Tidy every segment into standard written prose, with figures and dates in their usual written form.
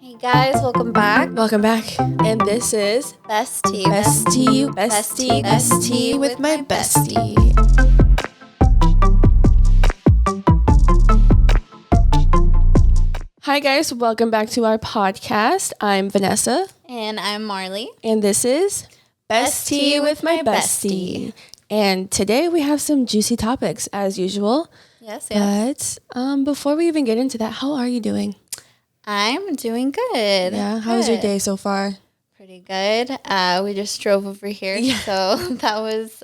Hey guys, welcome back. Welcome back. And this is Bestie with my bestie. Hi guys, welcome back to our podcast. I'm Vanessa. And I'm Marly. And this is Bestie with my bestie. And today we have some juicy topics as usual. Yes. But before we even get into that, how are you doing? I'm doing good. Yeah, how was your day so far? Pretty good. We just drove over here, so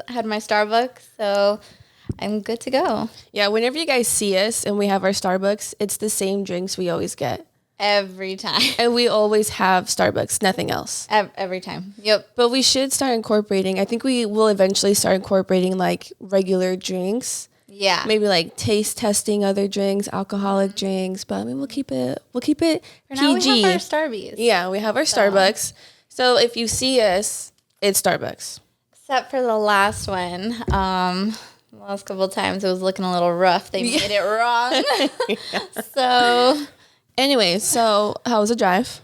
had my Starbucks, so I'm good to go. Yeah, whenever you guys see us and we have our Starbucks, it's the same drinks we always get. Every time. And we always have Starbucks, nothing else. Every time. Yep. But we should start incorporating, I think we will eventually start incorporating like regular drinks. Yeah. Maybe like taste testing other drinks, alcoholic drinks, but I mean we'll keep it For PG. now we have our Starbies. Yeah, we have our Starbucks. So if you see us, it's Starbucks. Except for the last one. The last couple of times it was looking a little rough. They made it wrong. So anyway, so how was the drive?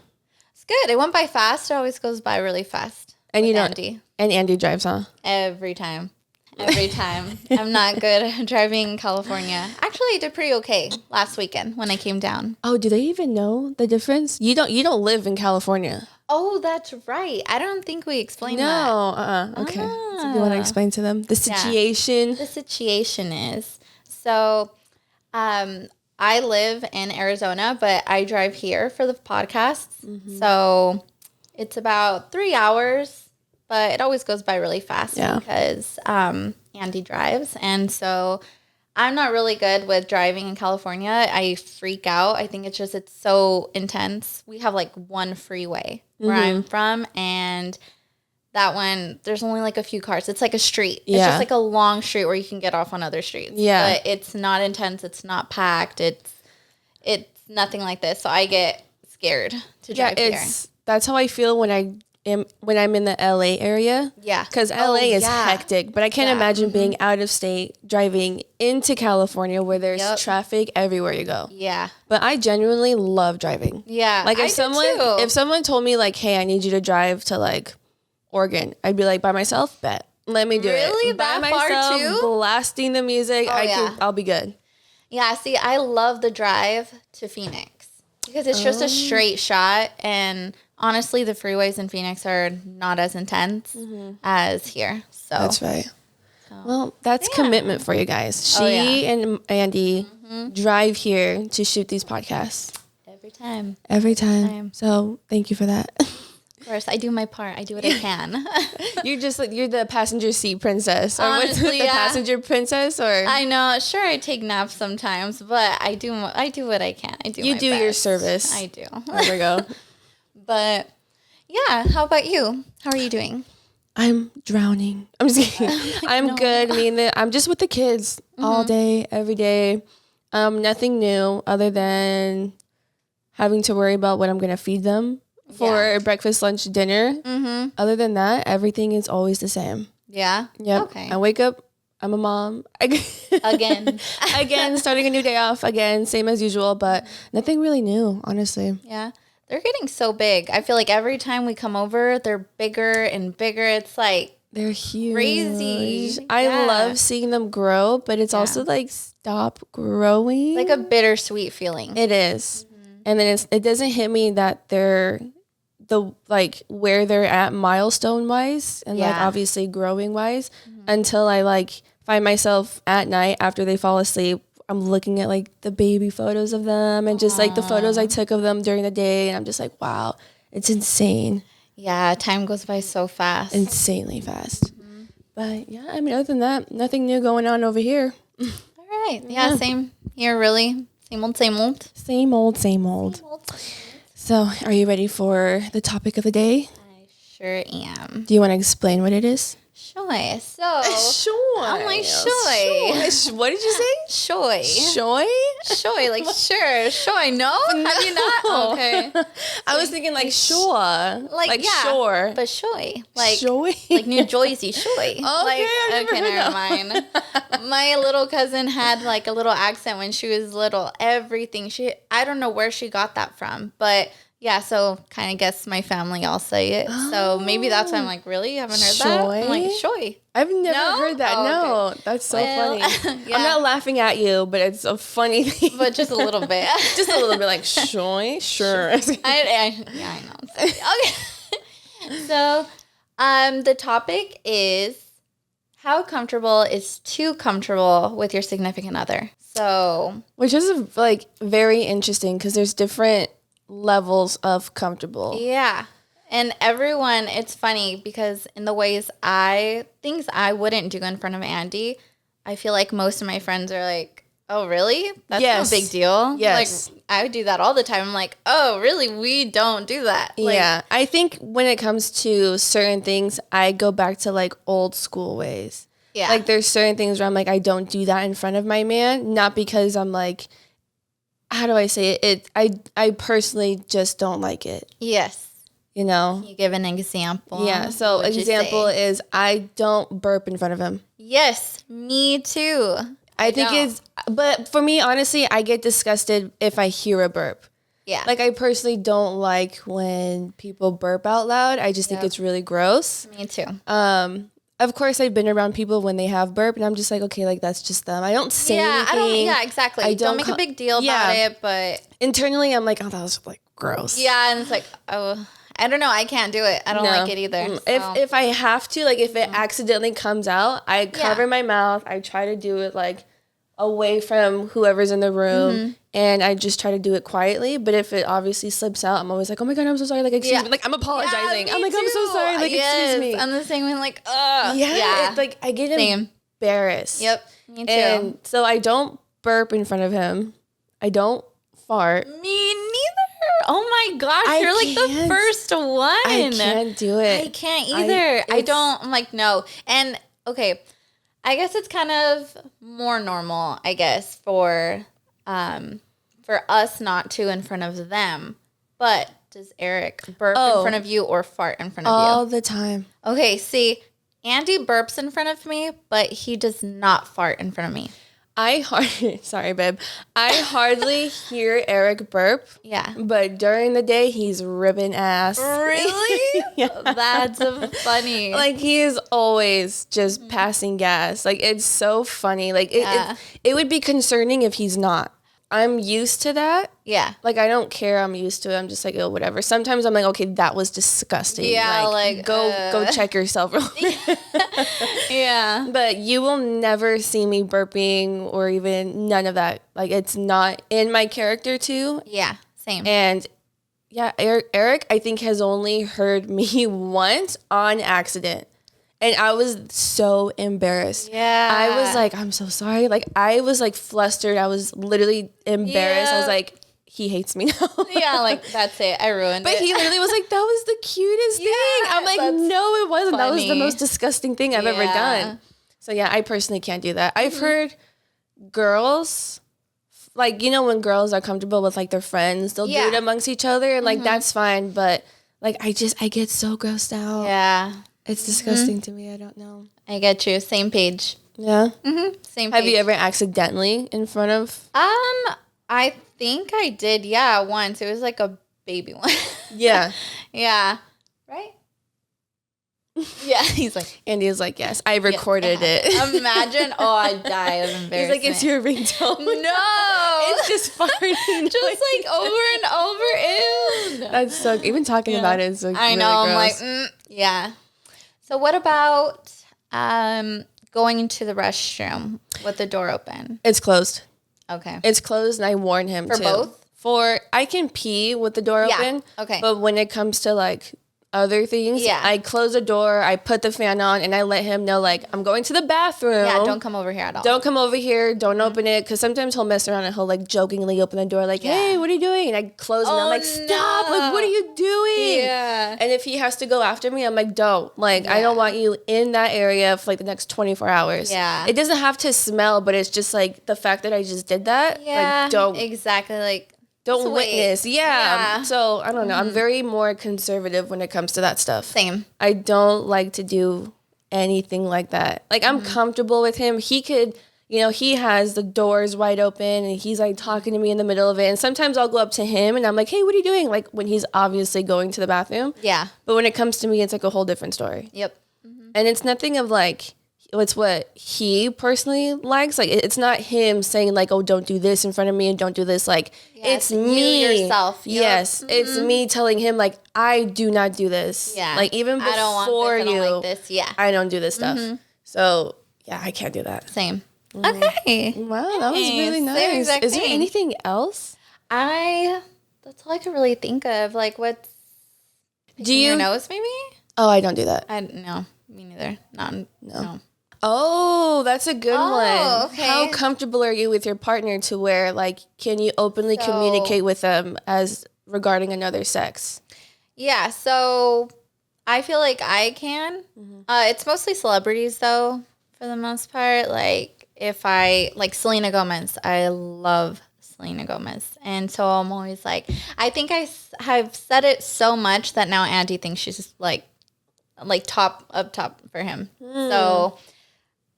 it's good. It went by fast. It always goes by really fast. And Andy. And Andy drives, huh? Every time. I'm not good at driving in California. Actually, I did pretty okay last weekend when I came down. Oh, do they even know the difference? You don't live in California. Oh, that's right. I don't think we explained that. No, okay. So you want to explain to them the situation? Yeah. The situation is, so I live in Arizona, but I drive here for the podcasts. Mm-hmm. So it's about 3 hours. But it always goes by really fast because Andy drives. And so I'm not really good with driving in California. I freak out. I think it's so intense. We have like one freeway where I'm from. And that one, there's only like a few cars. It's like a street. It's just like a long street where you can get off on other streets. Yeah. But it's not intense. It's not packed. It's nothing like this. So I get scared to drive here. That's how I feel when I'm in the LA area. Yeah. Because LA is hectic. But I can't imagine being out of state, driving into California where there's traffic everywhere you go. Yeah. But I genuinely love driving. Yeah. Like if someone told me like, hey, I need you to drive to like Oregon, I'd be like, by myself? Bet. Let me do it. Really? By that myself, far too? Blasting the music. I'll be good. Yeah, see, I love the drive to Phoenix because it's just a straight shot, and honestly, the freeways in Phoenix are not as intense as here. So that's right. Well, that's commitment for you guys. She and Andy drive here to shoot these podcasts. Every time. So thank you for that. Of course, I do my part. I do what I can. You're the passenger seat princess. Or Honestly, the passenger princess, or I know. Sure, I take naps sometimes, but I do what I can. You do your service. I do. There we go. But yeah, how about you? How are you doing? I'm drowning. I'm just kidding. I'm good. I mean, I'm just with the kids all day, every day. Nothing new other than having to worry about what I'm going to feed them for breakfast, lunch, dinner. Other than that, everything is always the same. Yeah? Yep. Okay. I wake up. I'm a mom. Again, starting a new day off again. Same as usual, but nothing really new, honestly. Yeah. They're getting so big. I feel like every time we come over, they're bigger and bigger. It's like they're huge. Crazy. I love seeing them grow, but it's also like stop growing. Like a bittersweet feeling. It is. And then it doesn't hit me that they're where they're at milestone wise and like obviously growing wise until I like find myself at night after they fall asleep. I'm looking at like the baby photos of them and just like the photos I took of them during the day. And I'm just like, wow, it's insane. Yeah. Time goes by so fast. Insanely fast. But yeah, I mean, other than that, nothing new going on over here. All right. Yeah. Same here, really. Same old. So are you ready for the topic of the day? I sure am. Do you want to explain what it is? Shoy. So I'm like shoy. What did you say? Shoy. Shoy? Like sure. Shoy. No? Have you not? Okay. I was thinking like sure. Like sure. But shoy. Like shoy? Like New Jersey shoy. Okay, I've never heard never mind. My little cousin had like a little accent when she was little. Everything. I don't know where she got that from, but Yeah, so kind of guess my family all say it. Oh. So maybe that's why I'm like, really? You haven't heard that? I'm like, shoy. I've never heard that. No, okay. That's so funny. Yeah. I'm not laughing at you, but it's a funny thing. But just a little bit. Just a little bit like, shoy? Sure. I know. Okay. So the topic is how comfortable is too comfortable with your significant other? So, which is like very interesting because there's different levels of comfortable. Yeah. And everyone, it's funny because in the ways things I wouldn't do in front of Andy, I feel like most of my friends are like, oh, really? That's no big deal. Yes. Like, I do that all the time. I'm like, oh, really? We don't do that. Like, yeah. I think when it comes to certain things, I go back to like old school ways. Yeah. Like there's certain things where I'm like, I don't do that in front of my man. Not because I'm like, how do I say it? I personally just don't like it. Yes. You know? Can you give an example? Yeah. So example is I don't burp in front of him. Yes. Me too. I think but for me, honestly, I get disgusted if I hear a burp. Yeah. Like I personally don't like when people burp out loud. I just think it's really gross. Me too. Of course, I've been around people when they have burp, and I'm just like, okay, like that's just them. I don't say anything. Exactly. I don't make a big deal about it, but internally, I'm like, oh, that was like gross. Yeah, and it's like, oh, I don't know, I can't do it. I don't like it either. So. If I have to, like, if it accidentally comes out, I cover my mouth. I try to do it like away from whoever's in the room, and I just try to do it quietly. But if it obviously slips out, I'm always like, oh my God, I'm so sorry. Like, excuse me. Like, I'm apologizing. I'm like, I'm so sorry. Like, excuse me. I'm the same way, like, ugh. Yeah. It's like, I get embarrassed. Yep. Me too. And so I don't burp in front of him. I don't fart. Me neither. Oh my gosh. You're like the first one. I can't do it. I can't either. I don't. I'm like, no. And okay. I guess it's kind of more normal, I guess, for us not to in front of them. But does Eric burp in front of you or fart in front of you? All the time. Okay, see, Andy burps in front of me, but he does not fart in front of me. Sorry, babe. I hardly hear Eric burp. Yeah. But during the day, he's ripping ass. Really? Yeah. That's funny. Like, he is always just passing gas. Like, it's so funny. Like, it would be concerning if he's not. I'm used to that. Yeah. Like, I don't care. I'm used to it. I'm just like, oh, whatever. Sometimes I'm like, okay, that was disgusting. Yeah, like go check yourself real quick. Yeah. But you will never see me burping or even none of that. Like, it's not in my character too. Yeah, same. And yeah, Eric, I think, has only heard me once on accident. And I was so embarrassed. Yeah. I was like, I'm so sorry. Like, I was like flustered. I was literally embarrassed. I was like, he hates me now. Yeah, like, that's it. I ruined it. But he literally was like, that was the cutest thing. I'm like, no, it wasn't. Funny. That was the most disgusting thing I've ever done. So yeah, I personally can't do that. I've heard girls, like, you know, when girls are comfortable with like their friends, they'll do it amongst each other. And like, that's fine. But like, I get so grossed out. Yeah. It's disgusting to me. I don't know. I get you. Same page. Yeah? Mm-hmm. Same page. Have you ever accidentally in front of? I think I did, yeah, once. It was like a baby one. Yeah. Yeah. Right? Yeah, he's like. Andy is like, yes, I recorded it. Imagine. Oh, I'd die of embarrassment. He's like, it's your ringtone. No. It's just farting. Just like over and over. Ew. That's so, even talking about it is so I know, really gross. I'm like, yeah. So what about going into the restroom with the door open? It's closed. Okay. It's closed, and I warn him for too. Both? I can pee with the door open. Okay. But when it comes to like other things, I close the door, I put the fan on, and I let him know, like, I'm going to the bathroom. Yeah, don't come over here at all. Don't come over here. Don't open it. Because sometimes he'll mess around and he'll like jokingly open the door, like, hey, what are you doing? And I close it, and I'm like, stop. Like, what are you doing? Yeah. And if he has to go after me, I'm like, don't. Like, I don't want you in that area for like the next 24 hours. Yeah. It doesn't have to smell, but it's just like the fact that I just did that. Yeah. Like, don't. Exactly. Like, don't witness. Yeah. So, I don't know. I'm very more conservative when it comes to that stuff. Same. I don't like to do anything like that. Like, I'm comfortable with him. He could you know, he has the doors wide open and he's like talking to me in the middle of it. And sometimes I'll go up to him and I'm like, hey, what are you doing? Like when he's obviously going to the bathroom. Yeah. But when it comes to me, it's like a whole different story. Yep. And it's nothing of like, it's what he personally likes. Like it's not him saying like, oh, don't do this in front of me and don't do this. Like it's me. You yourself. Yes. It's me telling him like, I do not do this. Yeah. Like even before I don't want this, I don't like this. Yeah. I don't do this stuff. So yeah, I can't do that. Same. Okay. Wow, that was really nice. Is there anything else? That's all I could really think of. Like what's your nose maybe? Oh, I don't do that. No, me neither. No. Oh, that's a good one. Okay. How comfortable are you with your partner to where, like, can you openly communicate with them as regarding another sex? Yeah, so I feel like I can. It's mostly celebrities, though, for the most part. Like, like Selena Gomez, I love Selena Gomez. And so I'm always like, I think I have said it so much that now Andy thinks she's just like top for him. So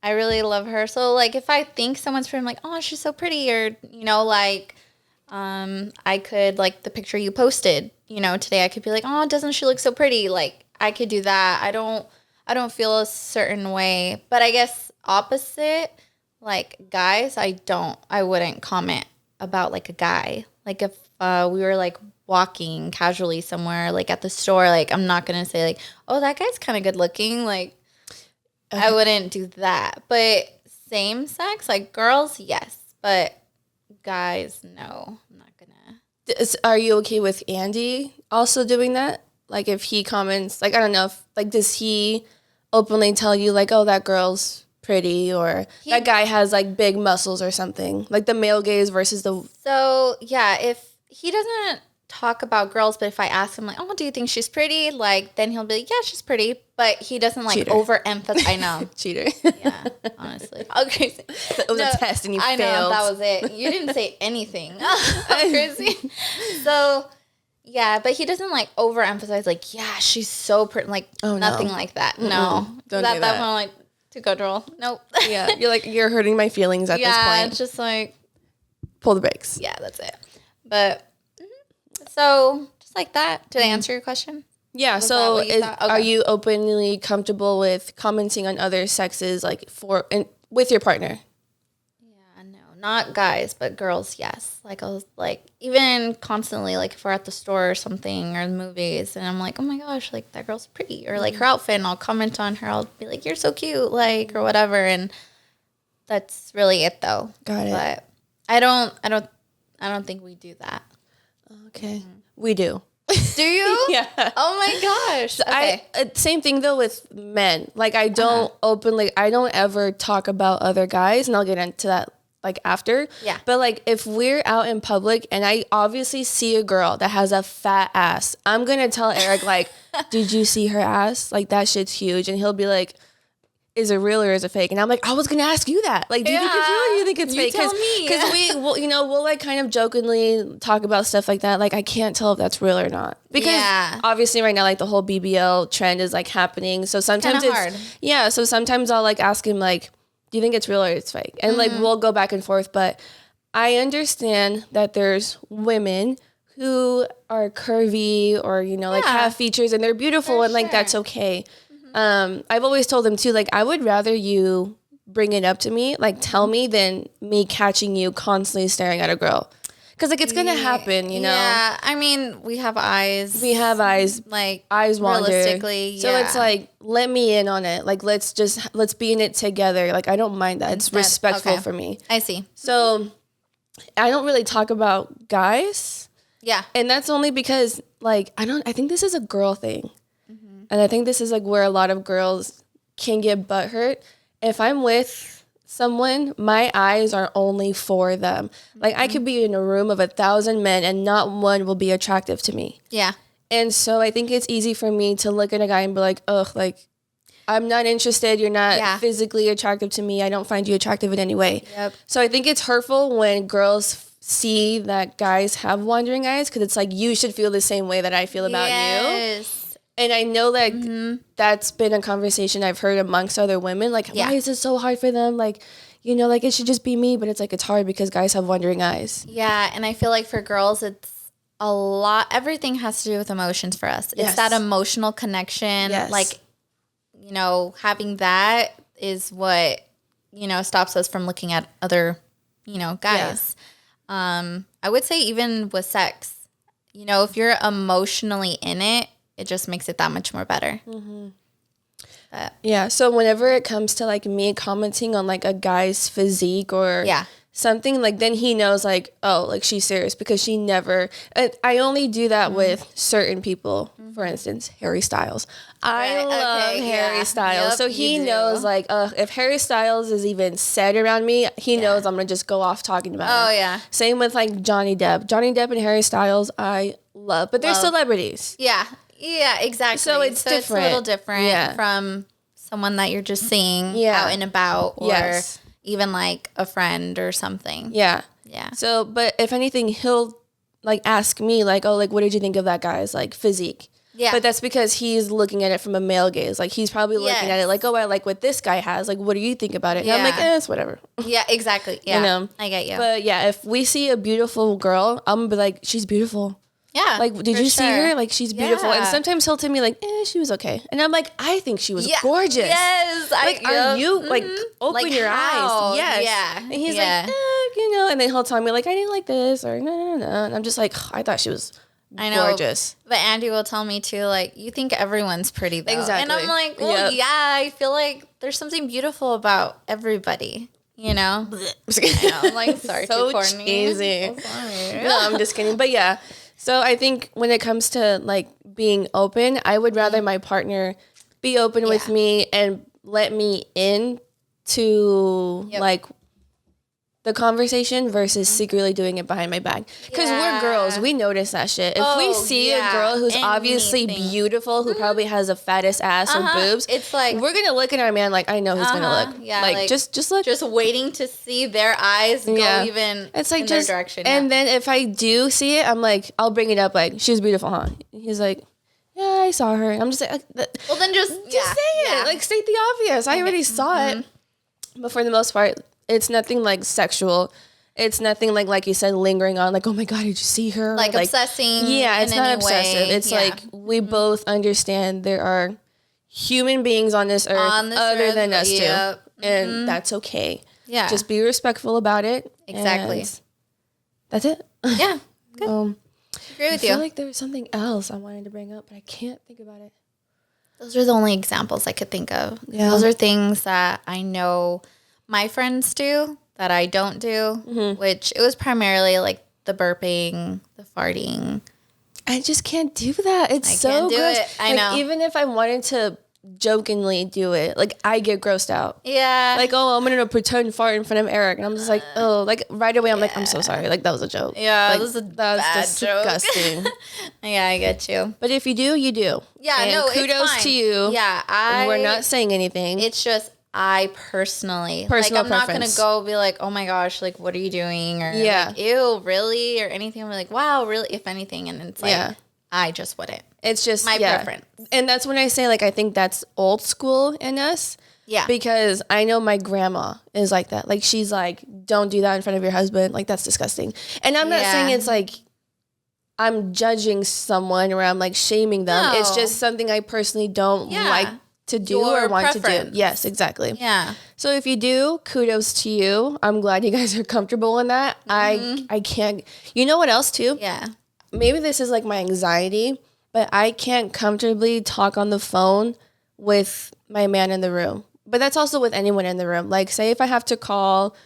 I really love her. So like if I think someone's pretty, I'm like, oh, she's so pretty, or you know, like I could like the picture you posted, you know, today I could be like, oh, doesn't she look so pretty? Like I could do that. I don't feel a certain way. But I guess opposite, like guys, I wouldn't comment about like a guy. Like if we were like walking casually somewhere, like at the store, like I'm not gonna say like, oh, that guy's kind of good looking. Like I wouldn't do that. But same sex, like girls, yes. But guys, no. I'm not gonna. Are you okay with Andy also doing that? Like if he comments, like I don't know, if like does he openly tell you like, oh, that girl's pretty, or that guy has like big muscles or something? Like the male gaze versus the. So yeah, if he doesn't talk about girls, but if I ask him like, oh, do you think she's pretty? Like then he'll be like, yeah, she's pretty, but he doesn't like overemphasize. I know. Cheater. Yeah, honestly. Okay. It was a test and you failed. I know, that was it. You didn't say anything. Crazy. So yeah, but he doesn't like overemphasize like, yeah, she's so pretty. Like nothing like that. No. Don't do that. That one like to go girl. Nope. Yeah. You're like, you're hurting my feelings at this point. Yeah, it's just like pull the brakes. Yeah, that's it. But so just like that. Did I answer your question? Yeah. So are you openly comfortable with commenting on other sexes, like with your partner? Yeah, no, not guys, but girls. Yes. Like I was like even constantly, like if we're at the store or something or the movies, and I'm like, oh my gosh, like that girl's pretty, or like her outfit, and I'll comment on her. I'll be like, you're so cute, like or whatever, and that's really it though. Got it. But I don't think we do that. Okay. We do. Do you? Yeah. Oh my gosh. Okay. Same thing though with men. Like I don't I don't ever talk about other guys, and I'll get into that like after. Yeah. But like if we're out in public and I obviously see a girl that has a fat ass, I'm going to tell Eric like, did you see her ass? Like that shit's huge. And he'll be like, is it real or is it fake? And I'm like, I was going to ask you that. Like, do you think it's real or do you think it's fake? Tell me. Because we'll like kind of jokingly talk about stuff like that. Like, I can't tell if that's real or not. Because obviously right now, like the whole BBL trend is like happening. So sometimes it's hard. Yeah. So sometimes I'll like ask him like, do you think it's real or it's fake? And like, we'll go back and forth. But I understand that there's women who are curvy or, you know, like have features and they're beautiful and like, that's okay. I've always told them too, like, I would rather you bring it up to me, like tell me, than me catching you constantly staring at a girl. Cause like, it's going to happen, you know? Yeah. I mean, we have eyes. Like eyes wander. Realistically. So it's like, let me in on it. Like, let's be in it together. Like, I don't mind that. It's respectful for me. I see. So I don't really talk about guys. Yeah. And that's only because like, I think this is a girl thing. And I think this is like where a lot of girls can get butthurt. If I'm with someone, my eyes are only for them. Like I could be in a room of 1,000 men and not one will be attractive to me. Yeah. And so I think it's easy for me to look at a guy and be like, ugh, like I'm not interested. You're not physically attractive to me. I don't find you attractive in any way. Yep. So I think it's hurtful when girls see that guys have wandering eyes, because it's like, you should feel the same way that I feel about you. And I know like that's been a conversation I've heard amongst other women. Like, why is it so hard for them? Like, like it should just be me, but it's like it's hard because guys have wondering eyes. Yeah, and I feel like for girls, it's a lot. Everything has to do with emotions for us. Yes. It's that emotional connection. Yes. Like, having that is what, stops us from looking at other, guys. Yeah. I would say even with sex, if you're emotionally in it, it just makes it that much more better. Mm-hmm. Yeah. So whenever it comes to like me commenting on like a guy's physique or something, like then he knows like, oh, like she's serious because she never, I only do that with certain people. For instance, Harry Styles. I love Harry Styles. Yep, so he knows like, if Harry Styles is even said around me, he knows I'm going to just go off talking about him. Oh, yeah. Same with like Johnny Depp. Johnny Depp and Harry Styles, I love, but they're celebrities. Yeah. Yeah, exactly. So it's different. It's a little different from someone that you're just seeing out and about or even like a friend or something. Yeah. Yeah. So, but if anything, he'll like ask me like, oh, like, what did you think of that guy's like physique? Yeah. But that's because he's looking at it from a male gaze. Like he's probably looking at it like, oh, I like what this guy has. Like, what do you think about it? And I'm like, it's whatever. Yeah, exactly. Yeah. I get you. But yeah, if we see a beautiful girl, I'm gonna be like, she's beautiful. Yeah. Like, did you see her? Like, she's beautiful. And sometimes he'll tell me, like, she was okay. And I'm like, I think she was gorgeous. Yes. Like, are you, like, open like your eyes? Yes. Yeah. And he's like, and then he'll tell me, like, I didn't like this or no. And I'm just like, I thought she was gorgeous. But Andy will tell me, too, like, you think everyone's pretty, though. Exactly. And I'm like, well, I feel like there's something beautiful about everybody. I know. I'm like, sorry, so too corny. Cheesy. So sorry. No, I'm just kidding. But yeah. So I think when it comes to like being open, I would rather my partner be open with me and let me in to like the conversation versus secretly doing it behind my back. Because we're girls, we notice that shit. If we see a girl who's obviously beautiful, who probably has a fattest ass or boobs, it's like we're gonna look at our man like, I know he's gonna look. Yeah, like just look. Just waiting to see their eyes go even it's like in just, their direction. And then if I do see it, I'm like, I'll bring it up like, she's beautiful, huh? He's like, yeah, I saw her. I'm just like, well, then just say it. Like, state the obvious. I already saw it. But for the most part, it's nothing like sexual. It's nothing like you said, lingering on, like, oh my God, did you see her? Like obsessing. Yeah, it's not obsessive. It's like we both understand there are human beings on this earth other than us too. And that's okay. Yeah. Just be respectful about it. Exactly. That's it. Yeah. Good. Agree with you. I feel like there was something else I wanted to bring up, but I can't think about it. Those are the only examples I could think of. Yeah. Those are things that I know my friends do that I don't do, which it was primarily like the burping, the farting. I just can't do that. It's so gross. I know. Even if I wanted to jokingly do it, like I get grossed out. Yeah. Like, oh, I'm gonna pretend fart in front of Eric, and I'm just like, oh, like right away, I'm like, I'm so sorry. Like that was a joke. Yeah, like, that was a bad disgusting. Joke. Yeah, I get you. But if you do, you do. Yeah, and no, kudos it's fine. to you. Yeah, we're not saying anything. It's just I personal like, I'm preference. Not gonna go be like, oh my gosh, like what are you doing, or like, ew, really, or anything. I'm like, wow, really, if anything, and it's like, I just wouldn't. It's just my preference. And that's when I say, like, I think that's old school in us. Yeah. Because I know my grandma is like that. Like, she's like, don't do that in front of your husband. Like, that's disgusting. And I'm not saying it's like I'm judging someone or I'm like shaming them. No. It's just something I personally don't like to do or want to do. Yes, exactly. Yeah. So if you do, kudos to you. I'm glad you guys are comfortable in that. I can't. You know what else too? Yeah. Maybe this is like my anxiety, but I can't comfortably talk on the phone with my man in the room. But that's also with anyone in the room. Like, say if I have to call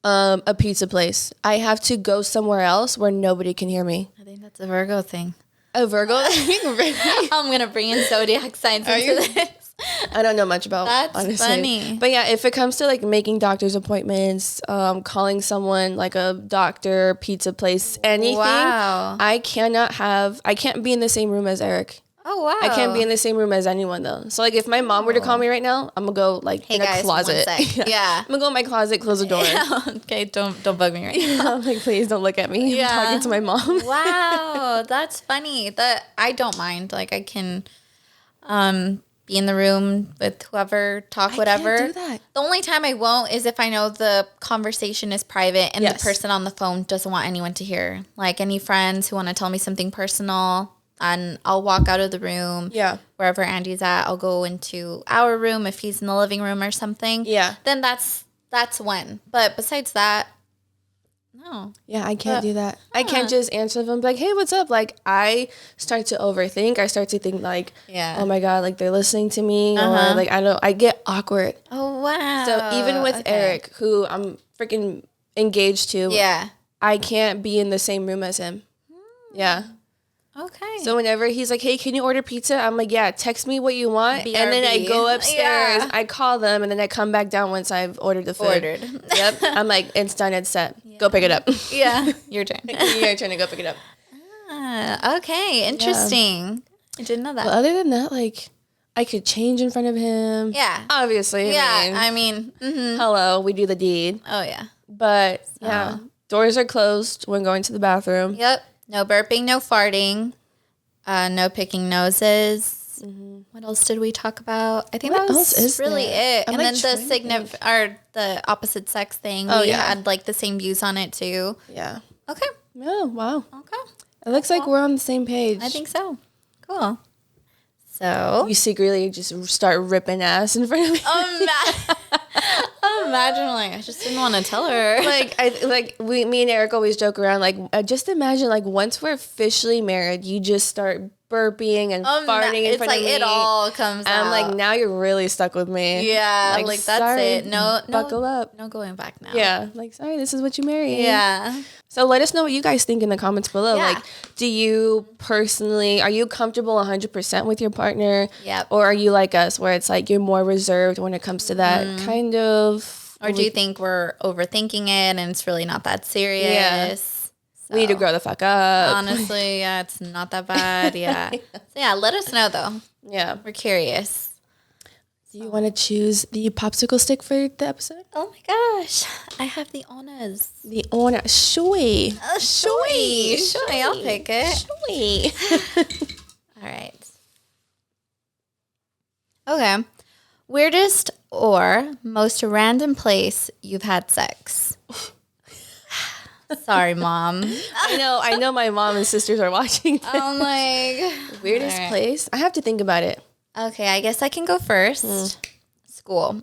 a pizza place, I have to go somewhere else where nobody can hear me. I think that's a Virgo thing. A Virgo? I'm going to bring in zodiac signs into this. I don't know much about That's honestly. Funny. But yeah, if it comes to like making doctor's appointments, calling someone like a doctor, pizza place, anything, I can't be in the same room as Eric. Oh, wow. I can't be in the same room as anyone though. So like if my mom were to call me right now, I'm gonna go like in a closet. I'm gonna go in my closet, close the door. Okay, don't bug me right now. I'm like, please don't look at me. I'm talking to my mom. Wow, that's funny. I don't mind. Like I can be in the room with whoever, talk whatever. I can't do that. The only time I won't is if I know the conversation is private and the person on the phone doesn't want anyone to hear. Like any friends who want to tell me something personal, and I'll walk out of the room. Yeah. Wherever Andy's at, I'll go into our room if he's in the living room or something. Yeah. Then that's when. But besides that, no. Yeah, I can't do that. I can't just answer them like, hey, what's up? Like, I start to overthink. I start to think like, oh my God, like they're listening to me. Or like, I get awkward. Oh, wow. So even with Eric, who I'm freaking engaged to, I can't be in the same room as him. Yeah. Okay. So whenever he's like, hey, can you order pizza? I'm like, yeah, text me what you want. BRB. And then I go upstairs, I call them, and then I come back down once I've ordered the food. Yep. I'm like, it's done, it's set. Yeah. Go pick it up. Yeah. Your turn. Your turn to go pick it up. Okay. Interesting. Yeah. I didn't know that. But other than that, like, I could change in front of him. Yeah. Obviously. Yeah. I mean hello, we do the deed. Oh, yeah. But, yeah. Doors are closed when going to the bathroom. Yep. No burping, no farting, no picking noses. Mm-hmm. What else did we talk about? I think that was really it. And then the opposite sex thing. We had like the same views on it too. Yeah. Okay. Oh, wow. Okay. It looks like we're on the same page. I think so. Cool. So you secretly just start ripping ass in front of me. Imagine, like, I just didn't want to tell her. Me and Eric always joke around, like, just imagine, like, once we're officially married, you just start burping and farting in front of me. It all comes out. I'm like, now you're really stuck with me. Yeah, like that's sorry, it. No, buckle up. No going back now. Yeah, like, sorry, this is what you married. Yeah. So let us know what you guys think in the comments below. Yeah. Like, do you personally, are you comfortable 100% with your partner? Yep. Or are you like us, where it's like you're more reserved when it comes to that kind of... Or do you think we're overthinking it and it's really not that serious? Yeah. So, we need to grow the fuck up. Honestly, yeah, it's not that bad. Yeah. So yeah, let us know though. Yeah. We're curious. Do you want to choose the popsicle stick for the episode? Oh my gosh. I have the honors. The honor. Shui. Shui. I'll pick it. Shui. All right. Okay. Weirdest or most random place you've had sex? Sorry, Mom. I know my mom and sisters are watching this. I'm like... Weirdest place? I have to think about it. Okay, I guess I can go first. School.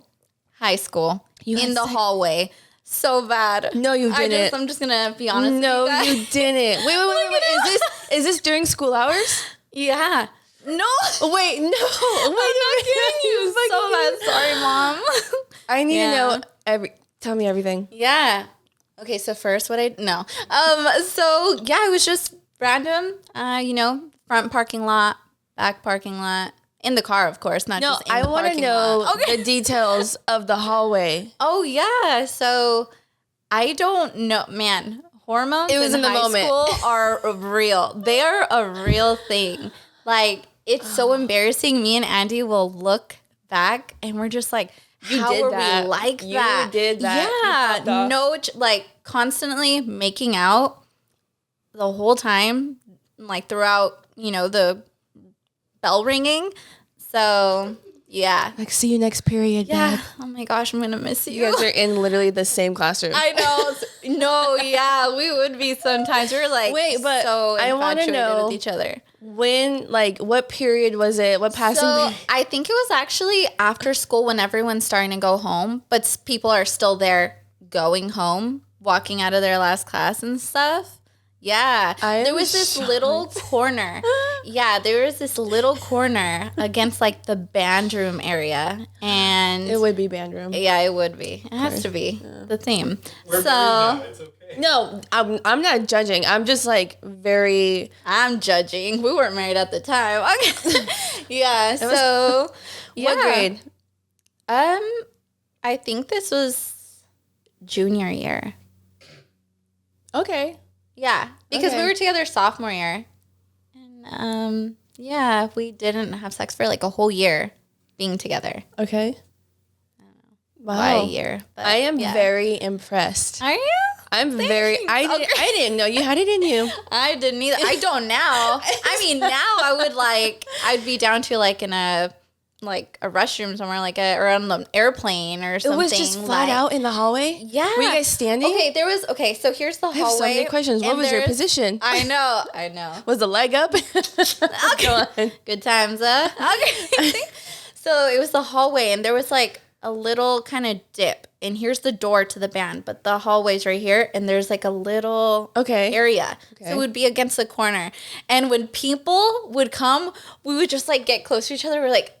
High school. In the hallway. So bad. No, you didn't. I'm just going to be honest no, with you you didn't. Wait. Is this during school hours? Yeah. No. Wait, no. I'm not kidding you. So bad. Sorry, Mom. I need to know tell me everything. Yeah. Okay, so first so yeah, it was just random, front parking lot, back parking lot, in the car, of course, not just in the parking lot. I want to know the details of the hallway. Oh, yeah. So I don't know, man, hormones in the high school are real. They are a real thing. Like, it's so embarrassing. Me and Andy will look back and we're just like, how are we like that? You did that. Yeah. No, constantly making out the whole time, like throughout, the bell ringing. So, yeah. Like, see you next period, yeah. Dad. Oh my gosh, I'm going to miss you. You guys are in literally the same classroom. I know. No, yeah, we would be sometimes. We were like, wait, but so I want to know with each other. When, what period was it? What passing period? I think it was actually after school when everyone's starting to go home, but people are still there going home, walking out of their last class and stuff. Yeah. There was this little corner. Yeah, there was this little corner against the band room area. And it would be band room. Yeah, it would be. It has to be the theme. We're married now. It's okay. No, I'm not judging. I'm just very... I'm judging. We weren't married at the time. Okay. Yeah, What grade? I think this was junior year. Okay. Yeah, because we were together sophomore year. And, we didn't have sex for a whole year being together. Okay. I don't know. Wow. By a year. But, I am very impressed. Are you? I'm I didn't know you had it in you. I didn't either. I don't now. I mean, now I would I'd be down to in a like a restroom somewhere, like or on the airplane or something. It was just flat out in the hallway? Yeah. Were you guys standing? Okay, so here's the hallway. I have so many questions. What was your position? I know. Was the leg up? Okay. Go on. Good times, Okay. So it was the hallway, and there was like a little kind of dip, and here's the door to the band, but the hallway's right here, and there's like a little area. Okay. So it would be against the corner. And when people would come, we would just like get close to each other. We're like,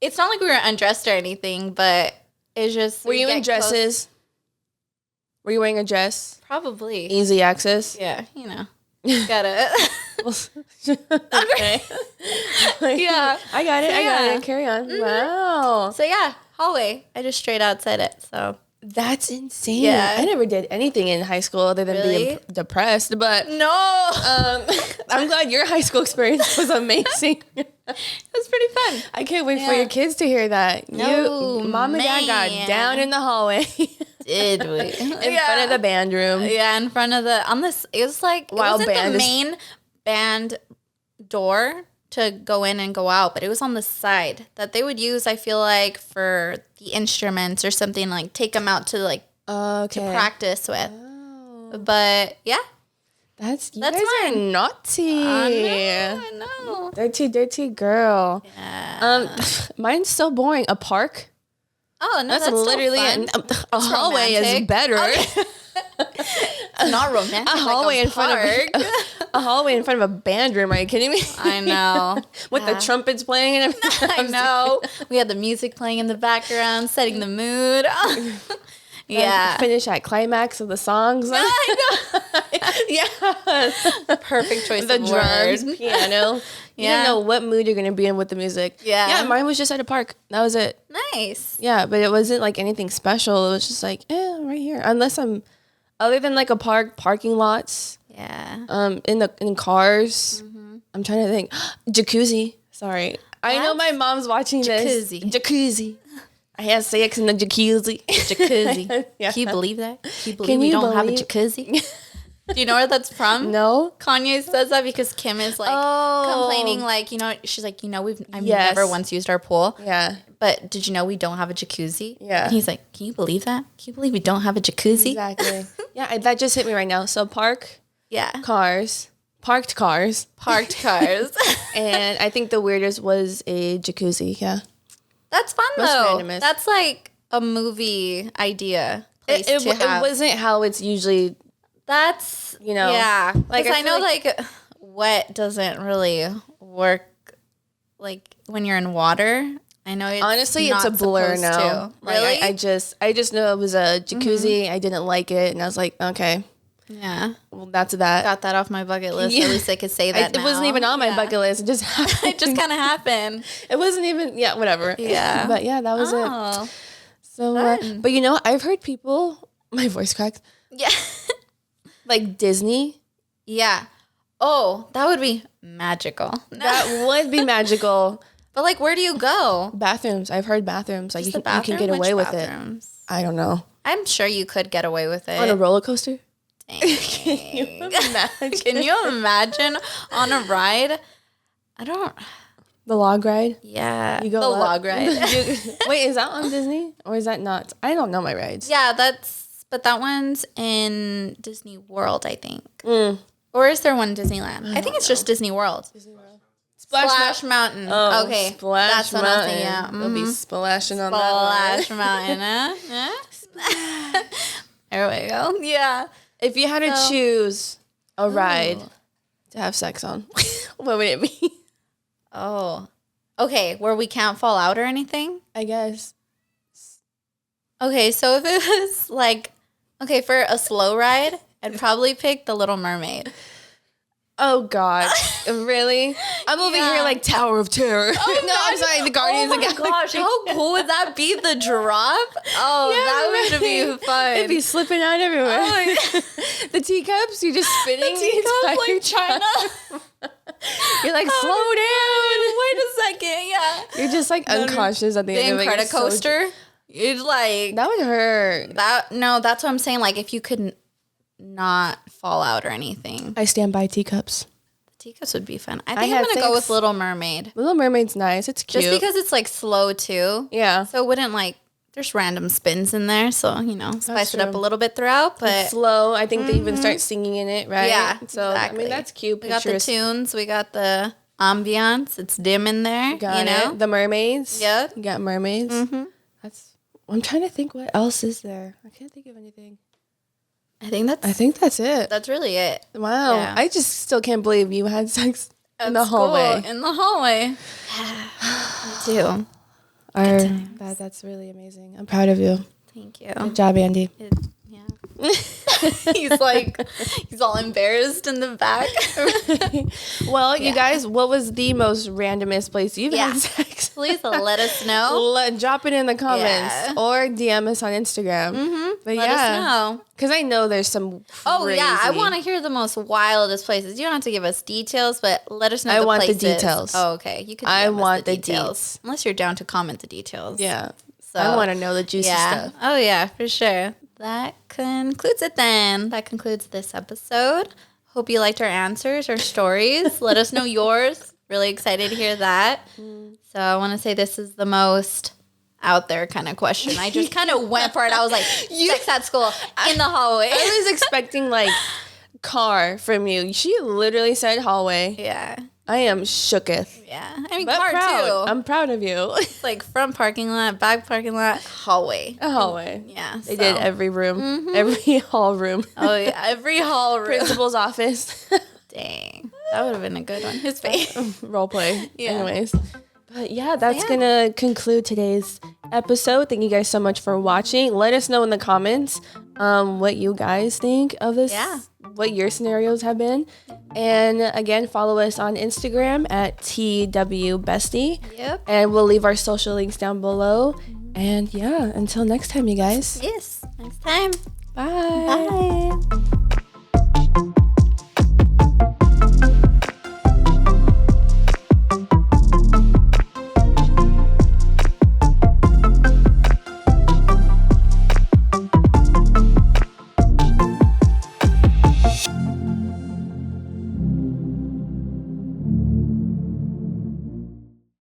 it's not like we were undressed or anything, but it's just. Were you in dresses? Were you wearing a dress? Probably. Easy access? Yeah, you know. Gotta. Okay. Yeah. I got it. Carry on. Mm-hmm. Wow. So yeah, hallway. I just straight outside it. So that's insane. Yeah. I never did anything in high school other than being depressed. But no. I'm glad your high school experience was amazing. It was pretty fun. I can't wait for your kids to hear that. No, Mom and Dad got down in the hallway. Did we? In front of the band room. Yeah, in front of it was like, it wasn't the main band door to go in and go out, but it was on the side that they would use, I feel like, for the instruments or something, like take them out to like to practice with. Oh. But yeah. That's guys are naughty. I know. Dirty girl. Yeah. Mine's so boring. A park? Oh, no, that's literally a hallway romantic. Is better. Okay. It's not romantic. A hallway in front of a hallway in front of a band room. Are you kidding me? I know. With the trumpets playing and everything. I know. We had the music playing in the background, setting the mood. Yeah. Finish at climax of the songs. I know. Yeah. Perfect choice the of drums, word. piano. You didn't know what mood you're going to be in with the music. Yeah. Yeah, mine was just at a park. That was it. Nice. Yeah, but it wasn't like anything special. It was just like, right here. Unless other than like a parking lots. Yeah. In cars. Mm-hmm. I'm trying to think. Jacuzzi. Sorry. I know my mom's watching this. Jacuzzi. I had sex in the jacuzzi. Yeah. Can you believe that? Can you believe we don't have a jacuzzi? Do you know where that's from? No. Kanye says that because Kim is like complaining, like, she's like, I've never once used our pool. Yeah. But did you know we don't have a jacuzzi? Yeah. And he's like, can you believe that? Can you believe we don't have a jacuzzi? Exactly. Yeah, that just hit me right now. So park. Yeah. Cars. Parked cars. And I think the weirdest was a jacuzzi. Yeah. That's fun, though. Randomest. That's like a movie idea. It wasn't how it's usually. That's, yeah. Like, I know, like, wet doesn't really work, like, when you're in water. I know it's honestly, it's a blur now. Really? Like, I just know it was a jacuzzi. Mm-hmm. I didn't like it, and I was like, okay. Yeah. Well, that's that. Got that off my bucket list. Yeah. At least I could say that now. It wasn't even on my bucket list. It just happened. It just kind of happened. It wasn't even, whatever. Yeah. But yeah, that was it. So, but I've heard people, my voice cracked. Yeah. Like Disney. Yeah. Oh, that would be magical. That would be magical. But like, where do you go? Bathrooms. I've heard bathrooms. Like you can get away with it. I don't know. I'm sure you could get away with it. On a roller coaster? Can you imagine on a ride? The log ride? Yeah. You go the log ride. Wait, is that on Disney? Or is that not? I don't know my rides. Yeah, but that one's in Disney World, I think. Or is there one in Disneyland? I think it's just Disney World. Disney World. Splash Mountain. Oh, okay. Splash Mountain. What I'm thinking, yeah. They'll be splashing on that Splash Mountain, huh? There we go. Yeah. If you had to choose a ride to have sex on, what would it be? Oh. Okay, where we can't fall out or anything? I guess. Okay, so if it was like, for a slow ride, I'd probably pick The Little Mermaid. Oh, God. Really? I'm over here like Tower of Terror. Oh, no, I'm sorry. The Guardians of the Galaxy. Oh, my gosh. How cool would that be? The drop? Oh, that would be fun. It'd be slipping out everywhere. Oh, the teacups, you're just spinning. The teacups, like China. You're like, slow down. Wait a second. Yeah. You're just like unconscious at the end of it. The Incredicoaster. You'd like. That would hurt. That's what I'm saying. Like, if you couldn't not fall out or anything. I stand by teacups. teacups would be fun. I think I'm going to go with Little Mermaid. Little Mermaid's nice. It's cute. Just because it's like slow too. Yeah. So it wouldn't like, there's random spins in there. So, you know, spice it up a little bit throughout. But it's slow. I think they even start singing in it, right? Yeah. So, exactly. I mean, that's cute. We got the tunes. We got the ambiance. It's dim in there. You know? The mermaids. Yep. You got mermaids. I'm trying to think what else is there. I can't think of anything. I think that's it. That's really it. Wow. Yeah. I just still can't believe you had sex in the hallway. Cool. In the hallway. Me too. That's really amazing. I'm proud of you. Thank you. Good job, Andy. He's all embarrassed in the back. Well, you guys, what was the most randomest place you've had sex? Please let us know. Drop it in the comments or DM us on Instagram. But let us know. Because I know there's some crazy. Oh, yeah. I want to hear the most wildest places. You don't have to give us details, but let us know the places. I want the details. Oh, okay. You can I want the details. Unless you're down to comment the details. Yeah. So I want to know the juicy stuff. Oh, yeah, for sure. That concludes it then. That concludes this episode. Hope you liked our answers or stories. Let us know yours. Really excited to hear that. So I want to say this is the most out there kind of question. I just kind of went for it. I was like, sex at school, in the hallway. I was expecting like car from you. She literally said hallway. Yeah. I am shooketh. Yeah. I mean, car too. I'm proud of you. It's like front parking lot, back parking lot, hallway. A hallway. Yeah. They did every room. Every hall room. Oh, yeah. Every hall room. Principal's office. Dang. That would have been a good one. His face. Role play. Yeah. Anyways. But yeah, that's going to conclude today's episode. Thank you guys so much for watching. Let us know in the comments what you guys think of this. Yeah. What your scenarios have been. And again, follow us on Instagram at TWBestie. Yep. And we'll leave our social links down below. And yeah, until next time, you guys. Yes. Next time. Bye. Bye.